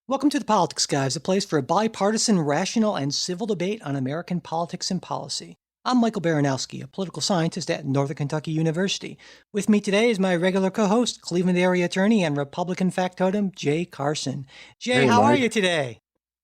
Welcome to the Politics Guys, a place for a bipartisan, rational, and civil debate on American politics and policy. I'm Michael Baranowski, a political scientist at Northern Kentucky University. With me today is my regular co-host, Cleveland area attorney and Republican factotum, Jay Carson. Jay, Hey, how are Mike. you today?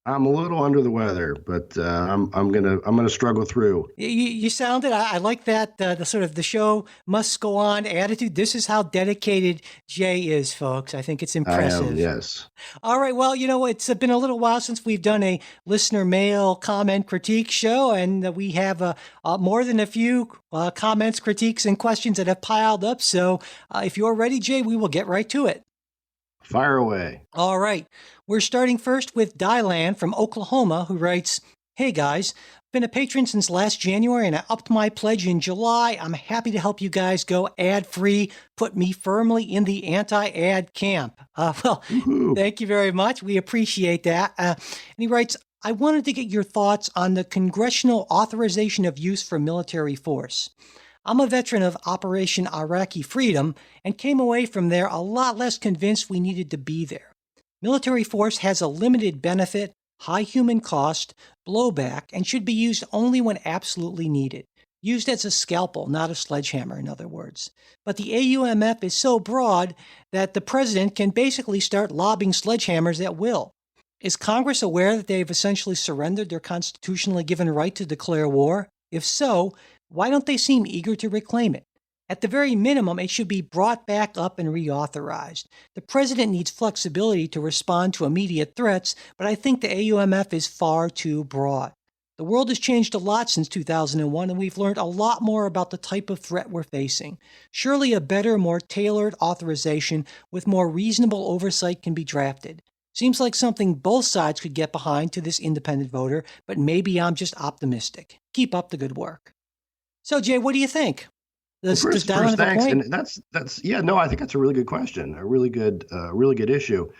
I'm a little under the weather, but I'm gonna struggle through. You sounded. I like that the sort of the show must go on attitude. This is how dedicated Jay is, folks. I think it's I am, impressive. yes. All right. Well, it's been a little while since we've done a listener mail comment critique show, and we have more than a few comments, critiques, and questions that have piled up. So if you're ready, Jay, we will get right to it. Fire away. All right. We're starting first with Dylan from Oklahoma, who writes, "Hey guys, been a patron since last January and I upped my pledge in July. I'm happy to help you guys go ad-free, put me firmly in the anti-ad camp." Woohoo. Thank you very much. We appreciate that. And he writes, "I wanted to get your thoughts on the congressional authorization of use for military force. I'm a veteran of Operation Iraqi Freedom and came away from there a lot less convinced we needed to be there. Military force has a limited benefit, high human cost, blowback, and should be used only when absolutely needed. Used as a scalpel, not a sledgehammer, in other words. But the AUMF is so broad that the president can basically start lobbing sledgehammers at will. Is Congress aware that they've essentially surrendered their constitutionally given right to declare war? If so, why don't they seem eager to reclaim it? At the very minimum, it should be brought back up and reauthorized. The president needs flexibility to respond to immediate threats, but I think the AUMF is far too broad. The world has changed a lot since 2001, and we've learned a lot more about the type of threat we're facing. Surely a better, more tailored authorization with more reasonable oversight can be drafted. Seems like something both sides could get behind to this independent voter, but maybe I'm just optimistic. Keep up the good work." So, Jay, what do you think? Well, Does Dylan first, have a thanks, point? and that's yeah. No, I think that's a really good question, a really good issue.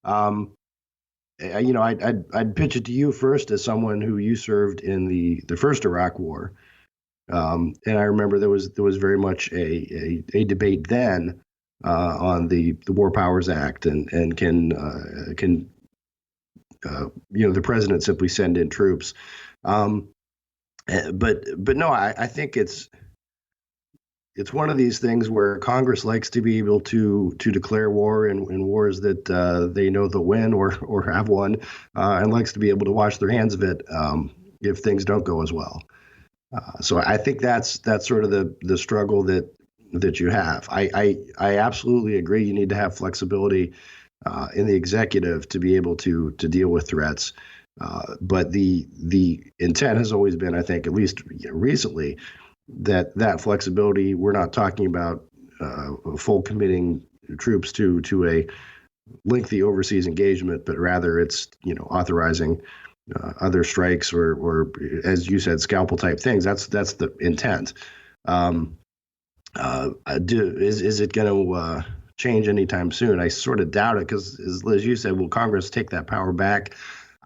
Um, I'd pitch it to you first as someone who you served in the first Iraq War, and I remember there was very much a debate then on the War Powers Act and can the president simply send in troops. Um, but no, I think it's one of these things where Congress likes to be able to declare war in wars that they know they'll win or have won, and likes to be able to wash their hands of it if things don't go as well. So I think that's sort of the struggle that you have. I absolutely agree. You need to have flexibility in the executive to be able to deal with threats. But the intent has always been, I think, at least recently, that flexibility. We're not talking about full committing troops to a lengthy overseas engagement, but rather it's authorizing other strikes or as you said, scalpel type things. That's the intent. Is it going to change anytime soon? I sort of doubt it because, as you said, will Congress take that power back?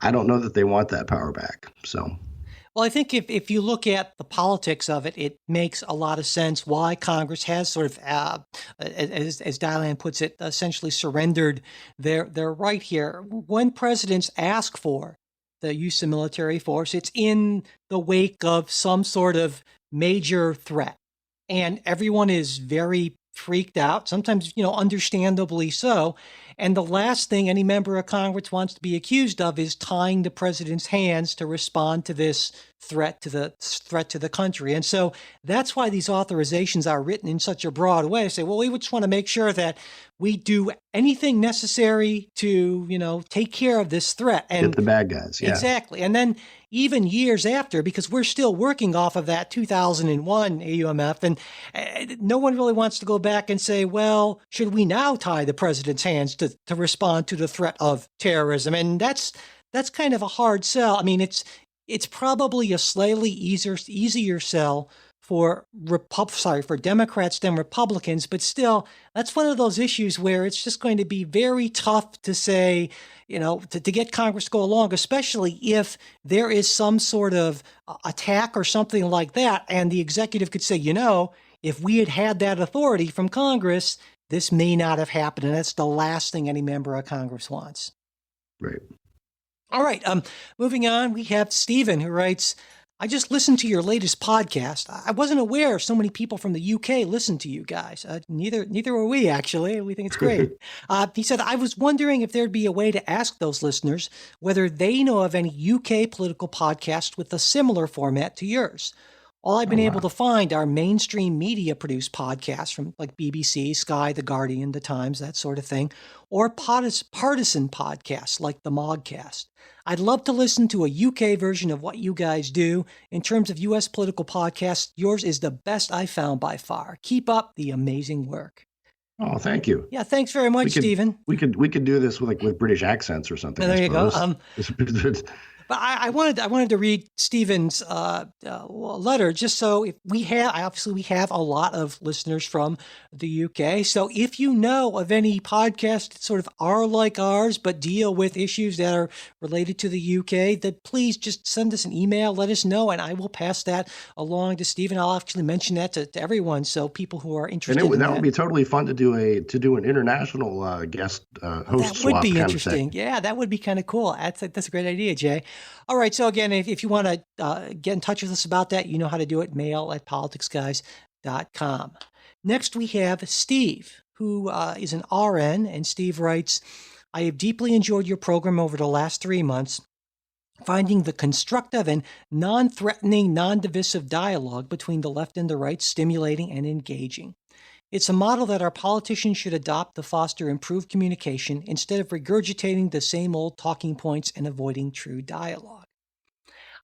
I don't know that they want that power back. So. Well, I think if you look at the politics of it, it makes a lot of sense why Congress has sort of, as Dylan puts it, essentially surrendered their right here. When presidents ask for the use of military force, it's in the wake of some sort of major threat. And everyone is very freaked out, sometimes, understandably so. And the last thing any member of Congress wants to be accused of is tying the president's hands to respond to this threat to the country. And so that's why these authorizations are written in such a broad way. Say, well, we just want to make sure that we do anything necessary to, take care of this threat. And get the bad guys. Yeah. Exactly. And then even years after, because we're still working off of that 2001 AUMF, and no one really wants to go back and say, well, should we now tie the president's hands to respond to the threat of terrorism? And that's kind of a hard sell. I mean, it's probably a slightly easier sell for Democrats than Republicans, but still, that's one of those issues where it's just going to be very tough to say, to get Congress to go along, especially if there is some sort of attack or something like that, and the executive could say, if we had had that authority from Congress, this may not have happened, and that's the last thing any member of Congress wants. Right. All right. Moving on, we have Stephen who writes, I just listened to your latest podcast. I wasn't aware so many people from the UK listen to you guys. Neither were we, actually. We think it's great. He said, I was wondering if there'd be a way to ask those listeners whether they know of any UK political podcasts with a similar format to yours. All I've been able to find are mainstream media produced podcasts from like BBC, Sky, The Guardian, The Times, that sort of thing, or partisan podcasts like the Mogcast. I'd love to listen to a UK version of what you guys do. In terms of US political podcasts, yours is the best I found by far. Keep up the amazing work. Oh, thank you. Yeah, thanks very much, Stephen. We could do this with British accents or something. There you go. But I wanted to read Stephen's letter just so if we have a lot of listeners from the UK. So if you know of any podcasts that sort of are like ours but deal with issues that are related to the UK, then please just send us an email, let us know, and I will pass that along to Stephen. I'll actually mention that to everyone, so people who are interested in that would be totally fun to do an international guest host that would swap be kind interesting. Yeah, that would be kind of cool. That's a great idea, Jay. All right. So again, if you want to get in touch with us about that, you know how to do it. mail@politicsguys.com. Next, we have Steve, who is an RN. And Steve writes, I have deeply enjoyed your program over the last 3 months, finding the constructive and non-threatening, non-divisive dialogue between the left and the right stimulating and engaging. It's a model that our politicians should adopt to foster improved communication instead of regurgitating the same old talking points and avoiding true dialogue.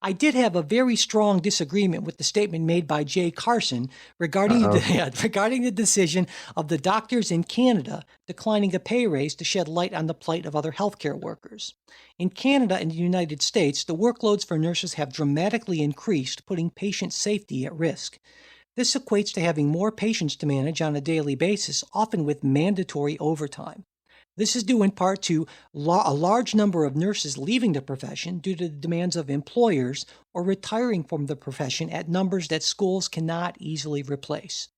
I did have a very strong disagreement with the statement made by Jay Carson regarding the decision of the doctors in Canada declining a pay raise to shed light on the plight of other healthcare workers. In Canada and the United States, the workloads for nurses have dramatically increased, putting patient safety at risk. This equates to having more patients to manage on a daily basis, often with mandatory overtime. This is due in part to a large number of nurses leaving the profession due to the demands of employers or retiring from the profession at numbers that schools cannot easily replace.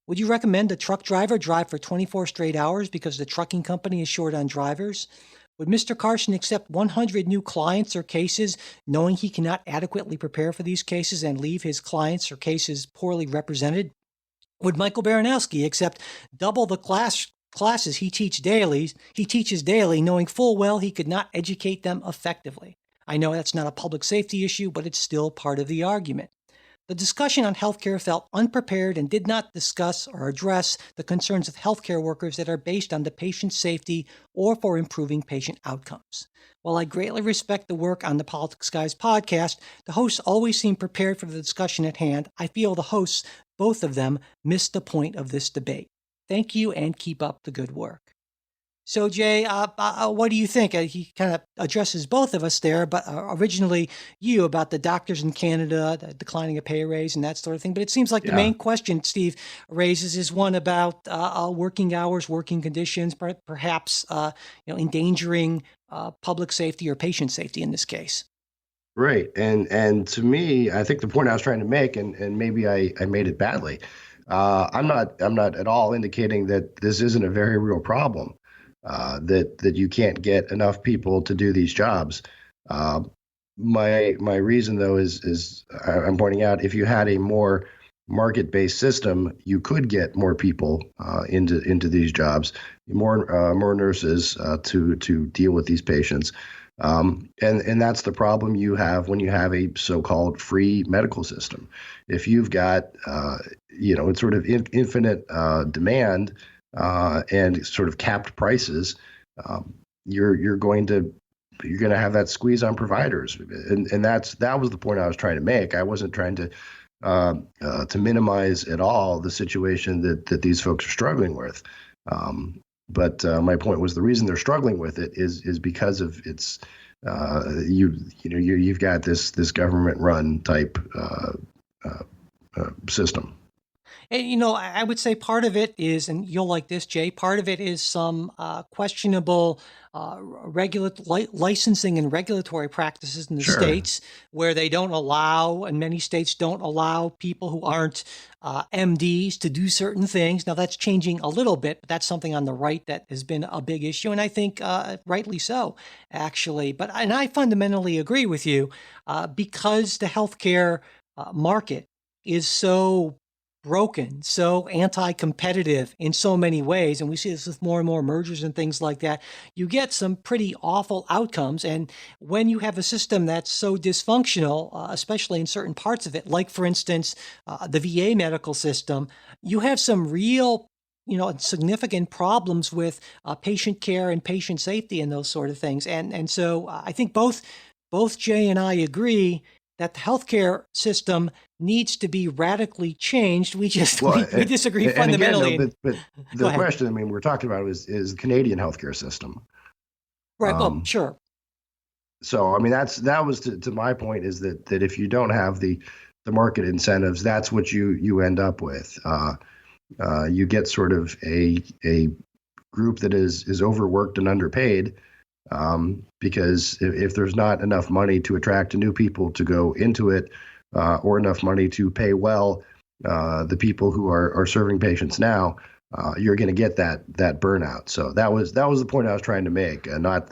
Would you recommend a truck driver drive for 24 straight hours because the trucking company is short on drivers? Would Mr. Carson accept 100 new clients or cases, knowing he cannot adequately prepare for these cases and leave his clients or cases poorly represented? Would Michael Baranowski accept double the classes he teaches daily, knowing full well he could not educate them effectively? I know that's not a public safety issue, but it's still part of the argument. The discussion on healthcare felt unprepared and did not discuss or address the concerns of healthcare workers that are based on the patient's safety or for improving patient outcomes. While I greatly respect the work on the Politics Guys podcast, the hosts always seem prepared for the discussion at hand. I feel the hosts, both of them, missed the point of this debate. Thank you and keep up the good work. So, Jay, what do you think? He kind of addresses both of us there, but originally you about the doctors in Canada, the declining a pay raise and that sort of thing. But it seems like the main question Steve raises is one about working hours, working conditions, perhaps endangering public safety or patient safety in this case. Right. And to me, I think the point I was trying to make, and maybe I made it badly, I'm not at all indicating that this isn't a very real problem. That you can't get enough people to do these jobs. My reason though is I'm pointing out, if you had a more market-based system, you could get more people into these jobs, more nurses to deal with these patients. And that's the problem you have when you have a so-called free medical system. If you've got it's sort of infinite demand and sort of capped prices, you're going to have that squeeze on providers, and that was the point I was trying to make. I wasn't trying to minimize at all the situation that these folks are struggling with. But my point was the reason they're struggling with it is because of its you've got this government run type system. And, I would say part of it is, and you'll like this, Jay, part of it is some questionable licensing and regulatory practices in the Sure. states where they don't allow, and many states don't allow people who aren't MDs to do certain things. Now, that's changing a little bit, but that's something on the right that has been a big issue, and I think rightly so, actually. And I fundamentally agree with you because the healthcare market is so broken, so anti-competitive in so many ways, and we see this with more and more mergers and things like that, you get some pretty awful outcomes. And when you have a system that's so dysfunctional, especially in certain parts of it, like for instance, the VA medical system, you have some real significant problems with patient care and patient safety and those sort of things. And so I think both Jay and I agree that the healthcare system needs to be radically changed. We disagree and again, fundamentally. but the question, I mean, we're talking about is the Canadian healthcare system. Right. Well, sure. So, I mean, that was to my point, is that if you don't have the market incentives, that's what you end up with. You get sort of a group that is overworked and underpaid, because if there's not enough money to attract new people to go into it, or enough money to pay well the people who are serving patients now, you're going to get that burnout. So that was the point I was trying to make, and not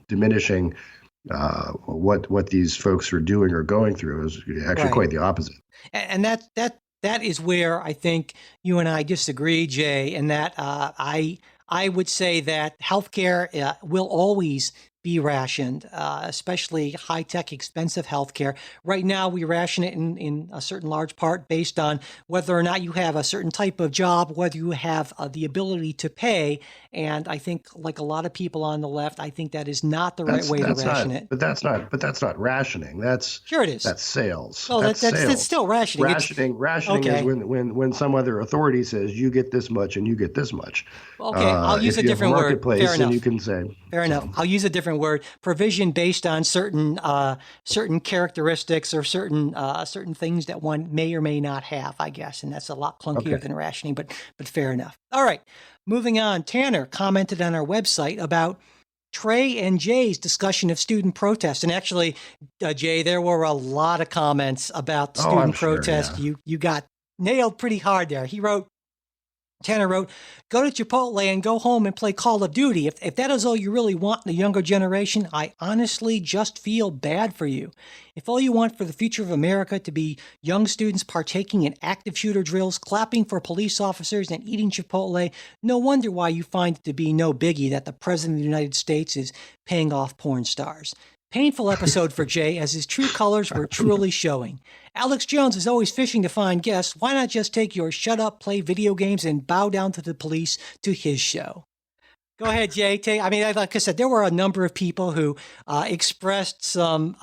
diminishing what these folks are doing or going through. It was actually quite the opposite. And that is where I think you and I disagree, Jay, and that I would say that healthcare will always be rationed, especially high-tech, expensive healthcare. Right now, we ration it in a certain large part based on whether or not you have a certain type of job, whether you have the ability to pay. And I think, like a lot of people on the left, I think that is not the right way to ration it. But that's not rationing. Sure it is. That's sales. Oh, that's still rationing. Rationing is when some other authority says you get this much and you get this much. Okay, I'll use a different word. Fair enough. You can say. Fair enough. I'll use a different word. Provision based on certain characteristics or certain things that one may or may not have, I guess, and that's a lot clunkier than rationing, but fair enough. All right, moving on. Tanner commented on our website about Trey and Jay's discussion of student protest, and actually, Jay, there were a lot of comments about student protest. Sure, yeah. You got nailed pretty hard there. Tanner wrote, "Go to Chipotle and go home and play Call of Duty. If that is all you really want in the younger generation, I honestly just feel bad for you. If all you want for the future of America to be young students partaking in active shooter drills, clapping for police officers, and eating Chipotle, no wonder why you find it to be no biggie that the President of the United States is paying off porn stars." Painful episode for Jay, as his true colors were truly showing. Alex Jones is always fishing to find guests. Why not just take your shut up, play video games, and bow down to the police to his show? Go ahead, Jay. Like I said, there were a number of people who expressed some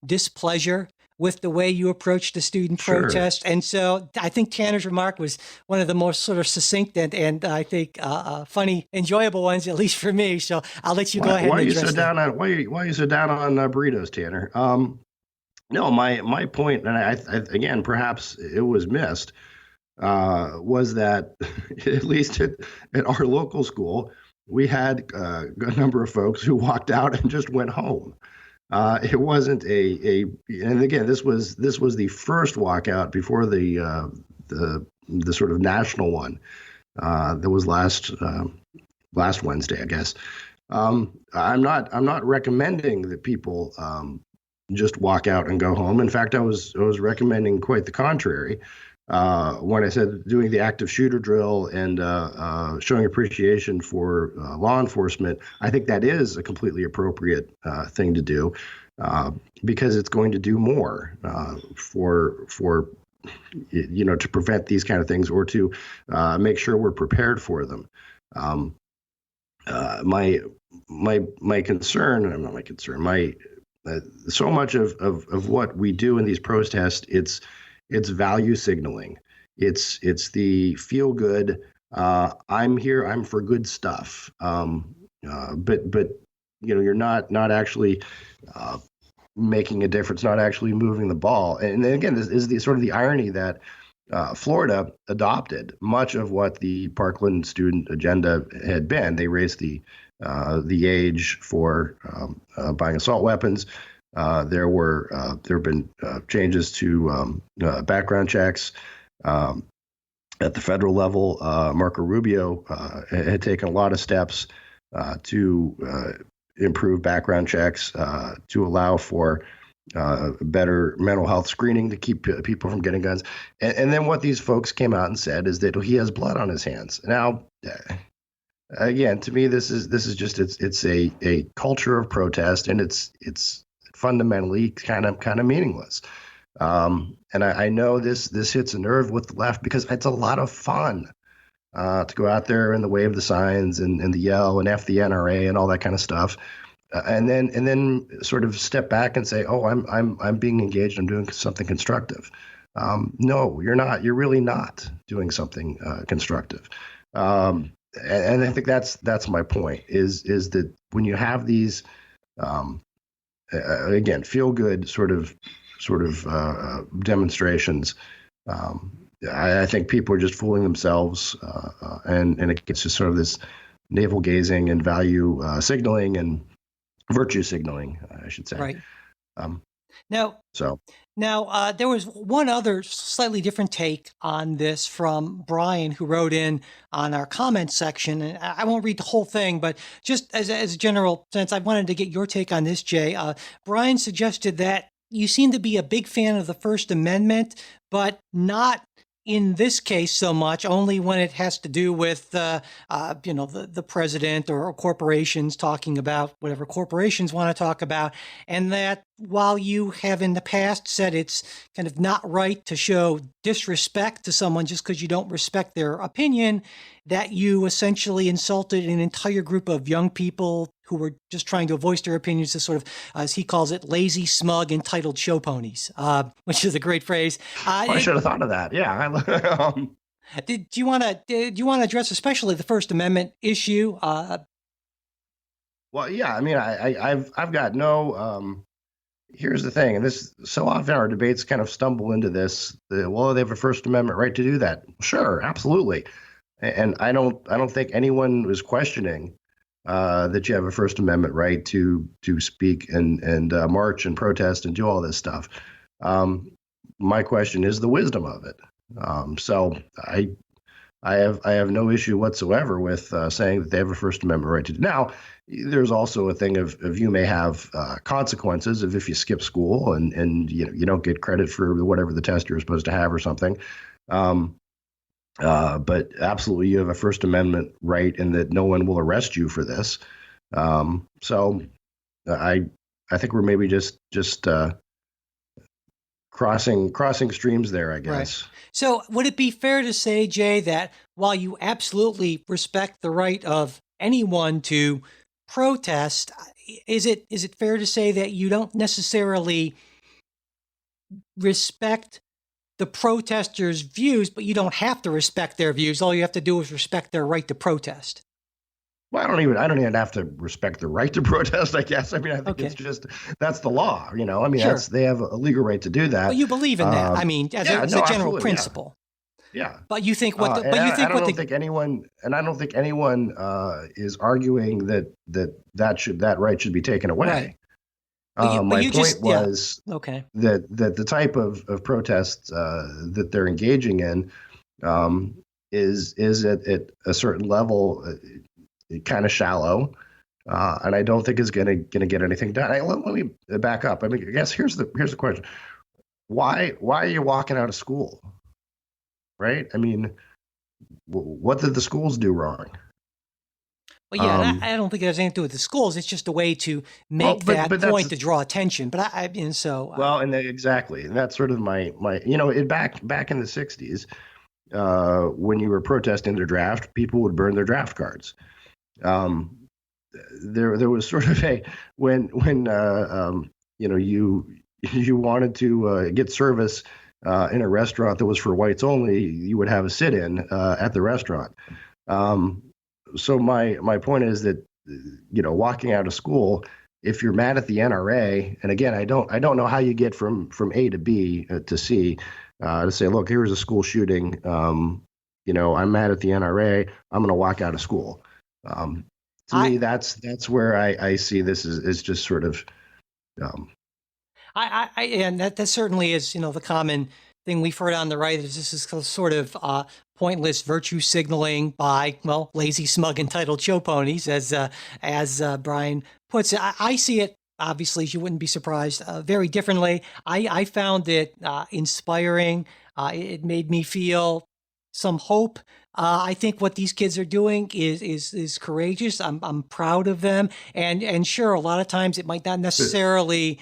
displeasure with the way you approached the student protest. And so I think Tanner's remark was one of the most sort of succinct and I think funny, enjoyable ones, at least for me. So I'll let you go ahead and address that. Why are you so down on burritos, Tanner? No, my point, and I again, perhaps it was missed, was that at least at our local school, we had a number of folks who walked out and just went home. It wasn't and again, this was the first walkout before the sort of national one that was last Wednesday, I guess. I'm not recommending that people just walk out and go home. In fact, I was recommending quite the contrary. When I said doing the active shooter drill and showing appreciation for law enforcement, I think that is a completely appropriate thing to do, because it's going to do more for to prevent these kind of things, or to make sure we're prepared for them. My concern, not my concern, so much of what we do in these protests, it's value signaling. It's the feel good. I'm here. I'm for good stuff. But you're not actually making a difference. Not actually moving the ball. And then again, this is the sort of the irony that Florida adopted much of what the Parkland student agenda had been. They raised the age for buying assault weapons. There have been changes to background checks. At the federal level, Marco Rubio had taken a lot of steps to improve background checks, to allow for better mental health screening to keep people from getting guns. And then what these folks came out and said is that he has blood on his hands. Now, again, to me, this is just it's a culture of protest, and it's fundamentally kind of meaningless. And I know this hits a nerve with the left because it's a lot of fun to go out there and wave the signs and the yell and F the NRA and all that kind of stuff. And then sort of step back and say, "Oh, I'm being engaged. I'm doing something constructive." No, you're not. You're really not doing something constructive. And I think that's my point. Is that when you have these, again, feel good sort of demonstrations. I think people are just fooling themselves, and it's just sort of this navel gazing and value signaling and virtue signaling, I should say. Right. Um, Now, so there was one other slightly different take on this from Brian, who wrote in on our comments section. And I won't read the whole thing, but just as a general sense, I wanted to get your take on this, Jay. Brian suggested that you seem to be a big fan of the First Amendment, but not in this case so much, only when it has to do with the president or corporations talking about whatever corporations want to talk about, and that while you have in the past said it's kind of not right to show disrespect to someone just because you don't respect their opinion, that you essentially insulted an entire group of young people who were just trying to voice their opinions as sort of, as he calls it, lazy, smug, entitled show ponies, which is a great phrase. I should have thought of that. Yeah. Do you want to address especially the First Amendment issue? Well, yeah. I mean, I've got no. Here's the thing, and this so often our debates kind of stumble into this. Well, they have a First Amendment right to do that. Sure, absolutely, and I don't think anyone was questioning that you have a First Amendment right to speak and march and protest and do all this stuff. My question is the wisdom of it. So I have no issue whatsoever with saying that they have a First Amendment right to do. Now, there's also a thing of you may have consequences if you skip school and you don't get credit for whatever the test you're supposed to have or something. But absolutely, you have a First Amendment right in that no one will arrest you for this. So I think we're maybe just crossing streams there, I guess. Right. So would it be fair to say, Jay, that while you absolutely respect the right of anyone to protest, is it fair to say that you don't necessarily respect the protesters' views, but you don't have to respect their views? All you have to do is respect their right to protest. Well, I don't even have to respect the right to protest, I guess. I mean, I think it's just, that's the law, I mean, Sure. they have a legal right to do that. But you believe in that. I mean, as a general principle. Yeah. But you think what the, I don't think anyone is arguing that right should be taken away. Right. My point was okay. that the type of protests that they're engaging in is at a certain level kind of shallow, and I don't think is going to get anything done. Let me back up. I mean, I guess here's the question: why are you walking out of school? Right? I mean, what did the schools do wrong? Well, yeah, I don't think it has anything to do with the schools. It's just a way to make that point to draw attention. But exactly, and that's sort of my back in the '60s when you were protesting their draft, people would burn their draft cards. There was sort of when you wanted to get service in a restaurant that was for whites only, you would have a sit-in at the restaurant. So my point is that walking out of school, if you're mad at the NRA, and again I don't know how you get from A to B to C, to say, look, here's a school shooting. I'm mad at the NRA. I'm going to walk out of school. To I, me, that's where I see this is just sort of. Um, and that certainly is, the common thing we've heard on the right is this is sort of pointless virtue signaling by, well, lazy, smug, entitled show ponies, as Brian puts it. I see it, obviously, as you wouldn't be surprised, very differently. I found it inspiring. It made me feel some hope. I think what these kids are doing is courageous. I'm proud of them, and sure, a lot of times it might not necessarily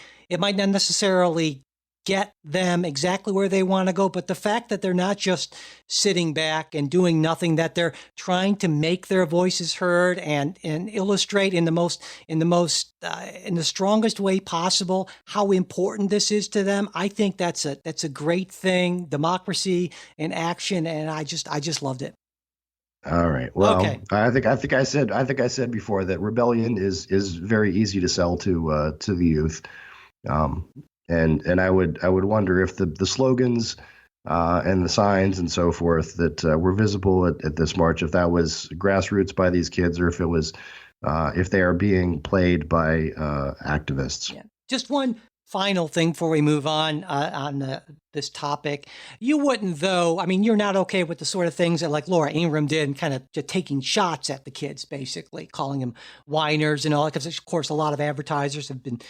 get them exactly where they want to go, but the fact that they're not just sitting back and doing nothing, that they're trying to make their voices heard and illustrate in the strongest way possible how important this is to them. I think that's a great thing. Democracy in action, and I just loved it. all right. Well, Okay. I think I said before that rebellion is very easy to sell to the youth. Um, and I would wonder if the slogans and the signs and so forth that were visible at this march, if that was grassroots by these kids, or if it was if they are being played by activists. Yeah. Just one final thing before we move on this topic. You wouldn't, though. I mean, you're not okay with the sort of things that like Laura Ingraham did, and kind of just taking shots at the kids, basically calling them whiners and all that. Because of course, a lot of advertisers have been,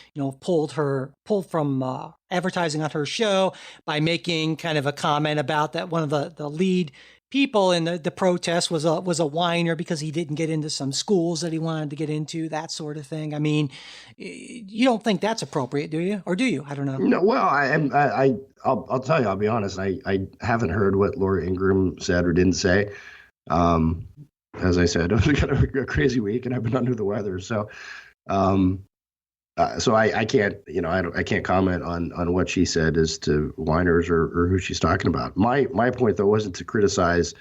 pulled from advertising on her show by making kind of a comment about that one of the lead people in the protest was a whiner because he didn't get into some schools that he wanted to get into, that sort of thing. I mean, you don't think that's appropriate, do you? Or do you? I don't know. No, well, I'll tell you, I'll be honest. I haven't heard what Laura Ingraham said or didn't say. Um, as I said, it was kind of a crazy week, and I've been under the weather. Um, so I can't, I can't comment on what she said as to whiners or who she's talking about. My point though wasn't to criticize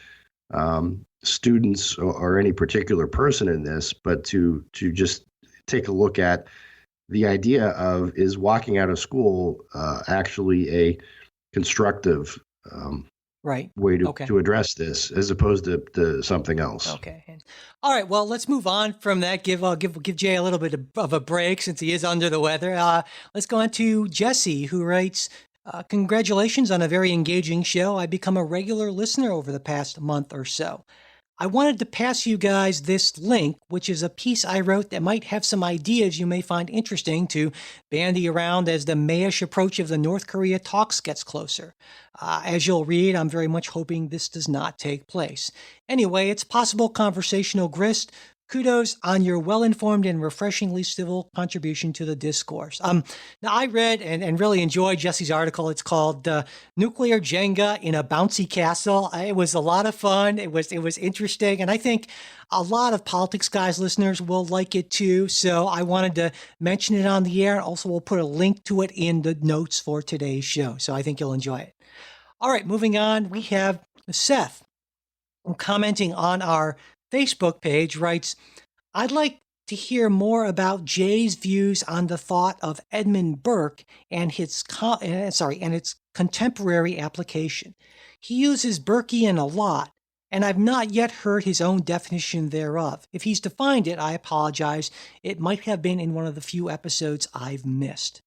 students or any particular person in this, but to just take a look at the idea of, is walking out of school actually a constructive Right. way Okay. to address this, as opposed to something else. Okay. All right. Well, let's move on from that. Give Jay a little bit of a break since he is under the weather. Let's go on to Jesse, who writes, congratulations on a very engaging show. I've become a regular listener over the past month or so. I wanted to pass you guys this link, which is a piece I wrote that might have some ideas you may find interesting to bandy around as the Mayish approach of the North Korea talks gets closer. As you'll read, I'm very much hoping this does not take place. Anyway, it's possible conversational grist. Kudos on your well-informed and refreshingly civil contribution to the discourse. Now, I read and really enjoyed Jesse's article. It's called "Nuclear Jenga in a Bouncy Castle." It was a lot of fun. It was interesting, and I think a lot of Politics Guys listeners will like it too. So I wanted to mention it on the air, and also we'll put a link to it in the notes for today's show. So I think you'll enjoy it. All right, moving on. We have Seth commenting on our Facebook page, writes, I'd like to hear more about Jay's views on the thought of Edmund Burke and its contemporary application. He uses Burkean a lot, and I've not yet heard his own definition thereof. If he's defined it, I apologize. It might have been in one of the few episodes I've missed.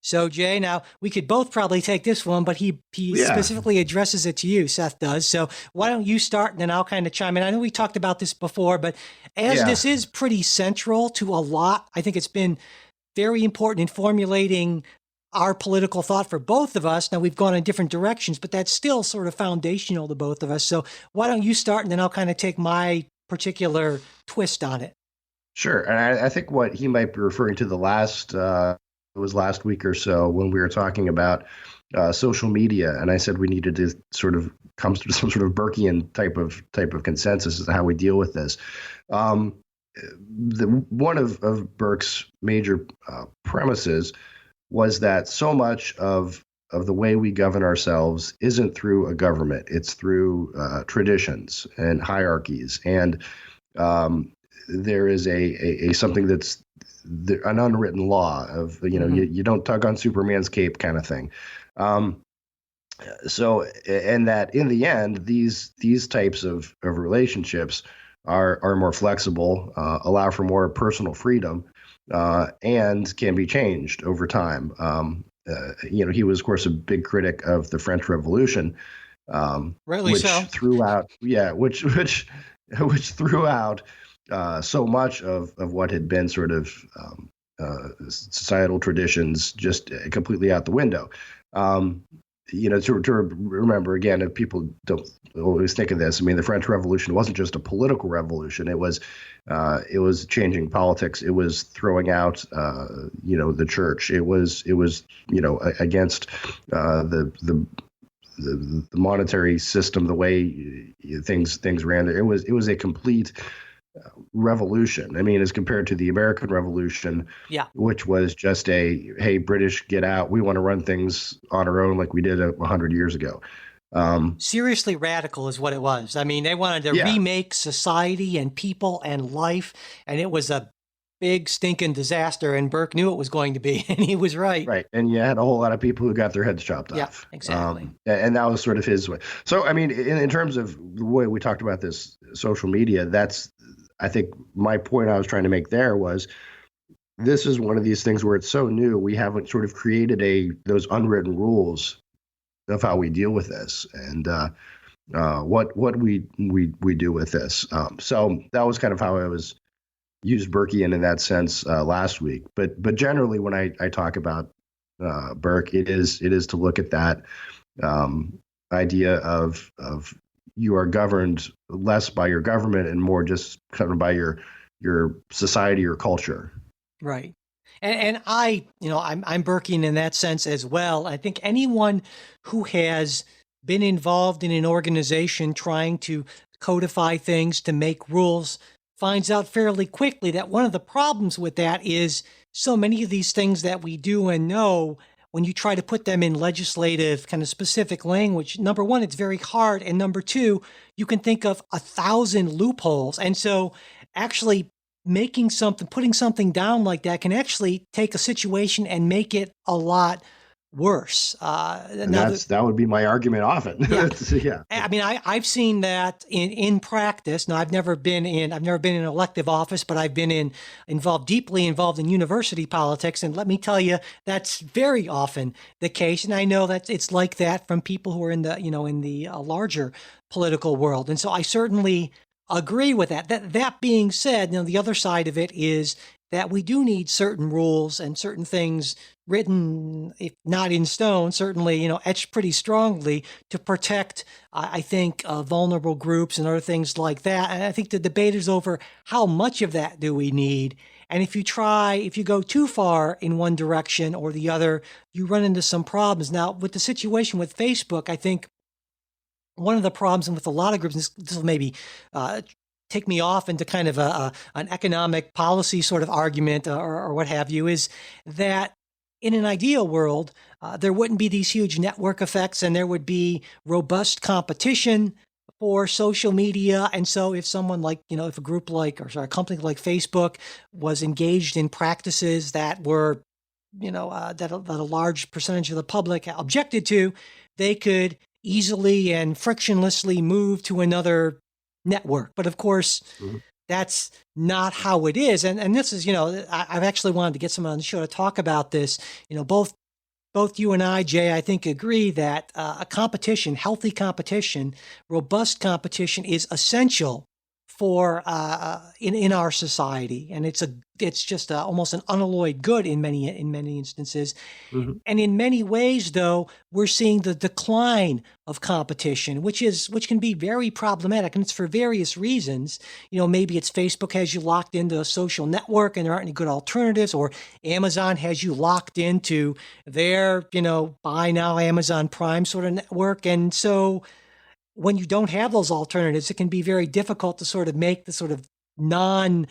So, Jay, now we could both probably take this one, but he specifically addresses it to you, Seth does. So why don't you start, and then I'll kind of chime in. I know we talked about this before, but as this is pretty central to a lot, I think it's been very important in formulating our political thought for both of us. Now, we've gone in different directions, but that's still sort of foundational to both of us. So why don't you start, and then I'll kind of take my particular twist on it. Sure. And I think what he might be referring to it was last week or so when we were talking about social media, and I said we needed to sort of come to some sort of Burkean type of consensus as to how we deal with this. One of Burke's major premises was that so much of the way we govern ourselves isn't through a government; it's through traditions and hierarchies, and there is a something that's an unwritten law of, you don't tug on Superman's cape kind of thing. So, and that in the end, these types of relationships are more flexible, allow for more personal freedom, and can be changed over time. He was, of course, a big critic of the French Revolution, Rightly which so. threw out, yeah, which threw out so much of what had been sort of societal traditions just completely out the window. Um, to remember again, if people don't always think of this, I mean, the French Revolution wasn't just a political revolution; it was changing politics. It was throwing out, the church. It was against the monetary system, the way things ran there. It was a complete revolution. I mean, as compared to the American Revolution, Yeah. which was just hey, British, get out. We want to run things on our own like we did 100 years ago. Seriously radical is what it was. I mean, they wanted to Yeah, remake society and people and life, and it was a big stinking disaster. And Burke knew it was going to be, and he was right. right. And you had a whole lot of people who got their heads chopped Yeah, off. exactly. And that was sort of his way. So, I mean, in terms of the way we talked about this social media, I think my point I was trying to make there was this is one of these things where it's so new. We haven't sort of created those unwritten rules of how we deal with this and what we do with this. So that was kind of how I was used Burkean in that sense last week. But generally, when I talk about Burke, it is to look at that idea of you are governed less by your government and more just governed by your society or culture. Right. And I'm Burkean in that sense as well. I think anyone who has been involved in an organization trying to codify things, to make rules, finds out fairly quickly that one of the problems with that is so many of these things that we do and know, when you try to put them in legislative kind of specific language, number one, it's very hard. And number two, you can think of 1,000 loopholes. And so actually putting something down like that can actually take a situation and make it a lot worse. And that would be my argument often. Yeah. Yeah. I mean, I've seen that in practice. Now, I've never been in an elective office, but I've been deeply involved in university politics. And let me tell you, that's very often the case. And I know that it's like that from people who are in the larger political world. And so I certainly agree with that. That being said, the other side of it is that we do need certain rules and certain things written, if not in stone, certainly, etched pretty strongly to protect, I think, vulnerable groups and other things like that. And I think the debate is over how much of that do we need. And if you go too far in one direction or the other, you run into some problems. Now, with the situation with Facebook, I think one of the problems with a lot of groups, and this will maybe take me off into kind of an economic policy sort of argument or what have you, is that in an ideal world, there wouldn't be these huge network effects and there would be robust competition for social media. And so if someone if a company like Facebook was engaged in practices that were, that a large percentage of the public objected to, they could easily and frictionlessly move to another network. But of course, that's not how it is. And this is, I've actually wanted to get someone on the show to talk about this. Both you and I, Jay, I think agree that a competition, healthy competition, robust competition is essential for in our society, and it's just almost an unalloyed good in many instances. Mm-hmm. And in many ways, though, we're seeing the decline of competition, which can be very problematic, and it's for various reasons. Maybe it's Facebook has you locked into a social network and there aren't any good alternatives, or Amazon has you locked into their, buy now Amazon Prime sort of network. And so when you don't have those alternatives, it can be very difficult to sort of make the sort of non-law-based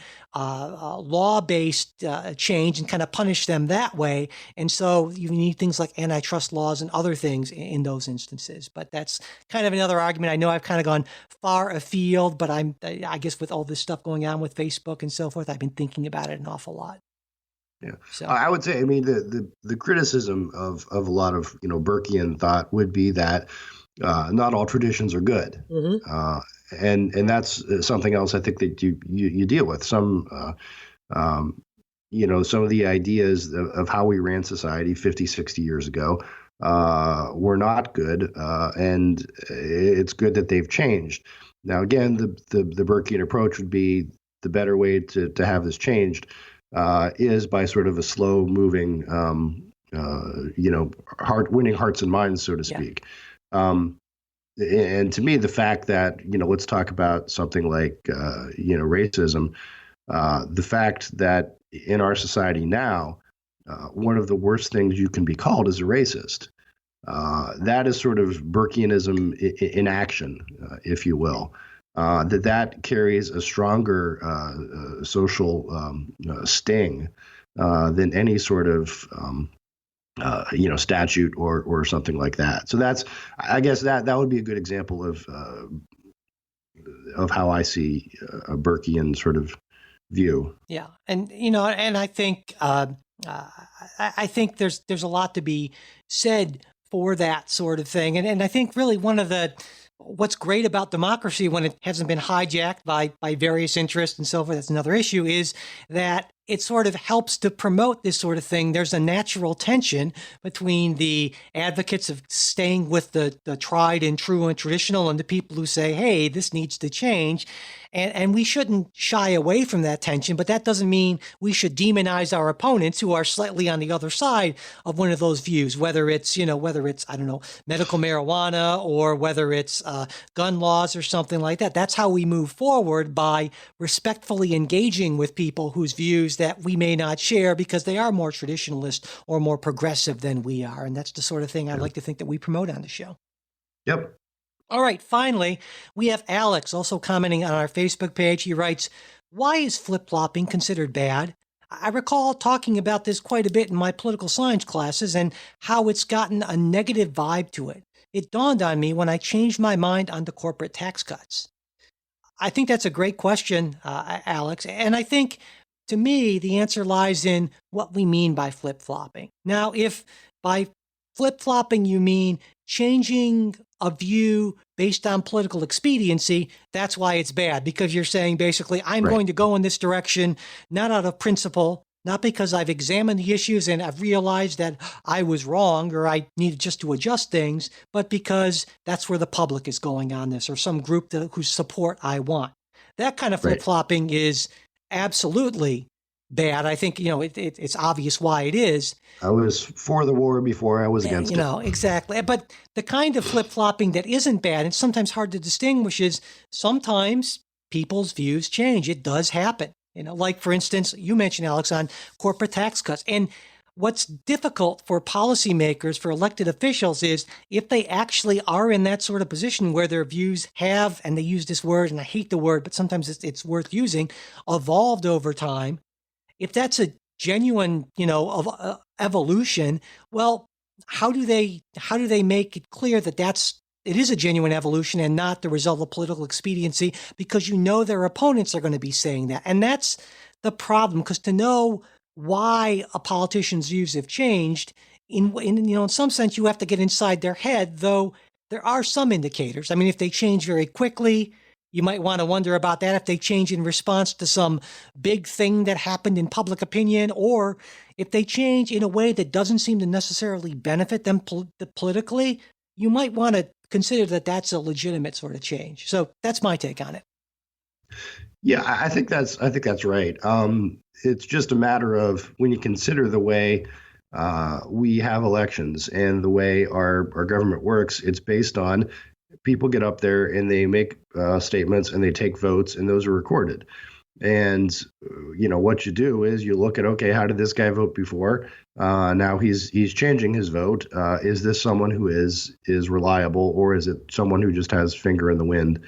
change and kind of punish them that way. And so you need things like antitrust laws and other things in those instances. But that's kind of another argument. I know I've kind of gone far afield, but I guess with all this stuff going on with Facebook and so forth, I've been thinking about it an awful lot. Yeah, So I would say, I mean, the criticism of a lot of Burkean thought would be that not all traditions are good, Mhm. uh, and that's something else I think that you deal with um, some of the ideas of how we ran society 50, 60 years ago were not good, and it's good that they've changed. Now, again, the Burkean approach would be the better way to have this changed is by sort of a slow moving, heart winning hearts and minds, so to yeah, speak. Um, and to me, the fact that let's talk about something like racism. The fact that in our society now, one of the worst things you can be called is a racist. That is sort of Burkeanism in action, if you will. That carries a stronger social sting than any sort of statute or something like that. So I guess that would be a good example of how I see a Burkean sort of view. yeah, and I think uh, I think there's a lot to be said for that sort of thing, and I think really one of the what's great about democracy when it hasn't been hijacked by various interests and so forth, that's another issue, is that it sort of helps to promote this sort of thing. There's a natural tension between the advocates of staying with the tried and true and traditional and the people who say, hey, this needs to change. And we shouldn't shy away from that tension, but that doesn't mean we should demonize our opponents who are slightly on the other side of one of those views, whether it's, I don't know, medical marijuana or whether it's gun laws or something like that. That's how we move forward, by respectfully engaging with people whose views that we may not share because they are more traditionalist or more progressive than we are. And that's the sort of thing I'd like to think that we promote on the show. Yep. All right, finally, we have Alex also commenting on our Facebook page. He writes, why is flip-flopping considered bad? I recall talking about this quite a bit in my political science classes and how it's gotten a negative vibe to it. It dawned on me when I changed my mind on the corporate tax cuts. I think that's a great question, Alex. And I think, to me, the answer lies in what we mean by flip-flopping. Now, if by flip-flopping you mean changing a view based on political expediency, that's why it's bad, because you're saying basically, I'm Right. going to go in this direction, not out of principle, not because I've examined the issues and I've realized that I was wrong or I needed just to adjust things, but because that's where the public is going on this, or some group whose support I want. That kind of Right. flip-flopping is absolutely bad. I think, it's obvious why it is. I was for the war before I was against it. Exactly. But the kind of flip-flopping that isn't bad, and sometimes hard to distinguish, is sometimes people's views change. It does happen. Like, for instance, you mentioned, Alex, on corporate tax cuts. And what's difficult for policymakers, for elected officials, is if they actually are in that sort of position where their views have, and they use this word, and I hate the word, but sometimes it's worth using, evolved over time. If that's a genuine, of evolution, well, how do they make it clear that it is a genuine evolution and not the result of political expediency? Because their opponents are going to be saying that, and that's the problem. Because to know why a politician's views have changed, in some sense, you have to get inside their head. Though there are some indicators. I mean, if they change very quickly, you might want to wonder about that. If they change in response to some big thing that happened in public opinion, or if they change in a way that doesn't seem to necessarily benefit them politically, you might want to consider that that's a legitimate sort of change. So that's my take on it. Yeah, I think that's right. It's just a matter of when you consider the way we have elections and the way our government works. It's based on people get up there and they make statements and they take votes, and those are recorded. And what you do is you look at, okay, how did this guy vote before? Now he's changing his vote. Is this someone who is reliable, or is it someone who just has finger in the wind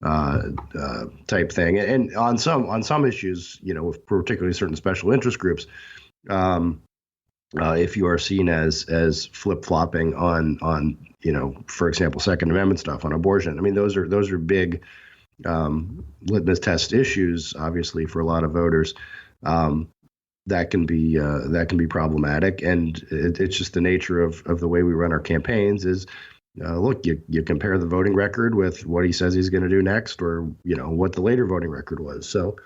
type thing? And on some issues, with particularly certain special interest groups, if you are seen as flip-flopping on for example, Second Amendment stuff, on abortion, I mean, those are big litmus test issues, obviously, for a lot of voters. that can be problematic. And it's just the nature of the way we run our campaigns is, look, you compare the voting record with what he says he's going to do next, or what the later voting record was. So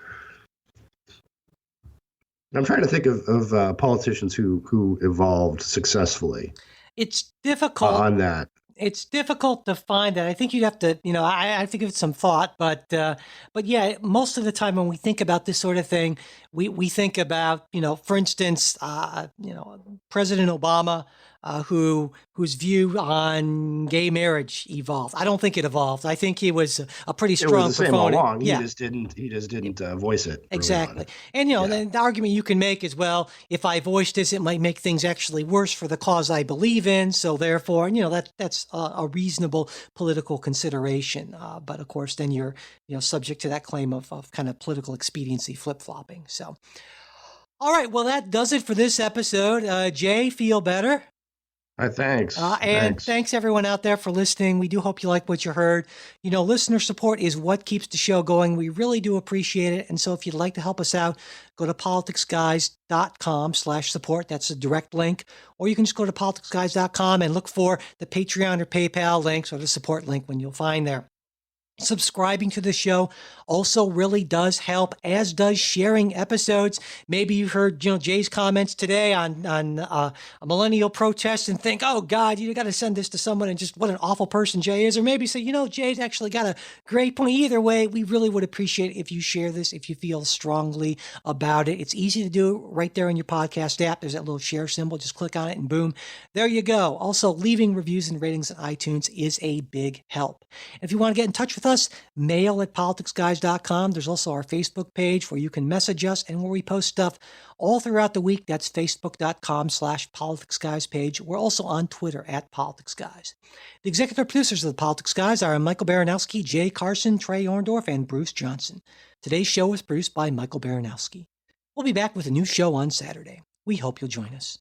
I'm trying to think of politicians who evolved successfully. It's difficult on that. It's difficult to find that. I think you'd have to, I think give it some thought, but yeah, most of the time when we think about this sort of thing, we think about, for instance, President Obama, whose view on gay marriage evolved. I don't think it evolved. I think he was a pretty strong proponent. It was the same all along. Yeah. He just didn't voice it. Exactly. And, the argument you can make is, well, if I voice this, it might make things actually worse for the cause I believe in. So therefore, that's a reasonable political consideration. But of course, then you're, subject to that claim of kind of political expediency flip-flopping. So, all right. Well, that does it for this episode. Jay, feel better? Thanks. And thanks everyone out there for listening. We do hope you like what you heard. Listener support is what keeps the show going. We really do appreciate it. And so if you'd like to help us out, go to politicsguys.com/support. That's a direct link. Or you can just go to politicsguys.com and look for the Patreon or PayPal links or the support link when you'll find there. Subscribing to the show also really does help, as does sharing episodes. Maybe you heard, Jay's comments today on a millennial protest and think, oh God, you got to send this to someone, and just what an awful person Jay is. Or maybe say, Jay's actually got a great point. Either way, we really would appreciate it if you share this, if you feel strongly about it. It's easy to do right there in your podcast app. There's that little share symbol. Just click on it and boom, there you go. Also, leaving reviews and ratings on iTunes is a big help. If you want to get in touch with us, mail at politicsguys.com. There's also our Facebook page where you can message us and where we post stuff all throughout the week. That's facebook.com/politicsguys page. We're also on Twitter at politicsguys. The executive producers of the Politics Guys are Michael Baranowski, Jay Carson, Trey Orndorff, and Bruce Johnson. Today's show was produced by Michael Baranowski. We'll be back with a new show on Saturday. We hope you'll join us.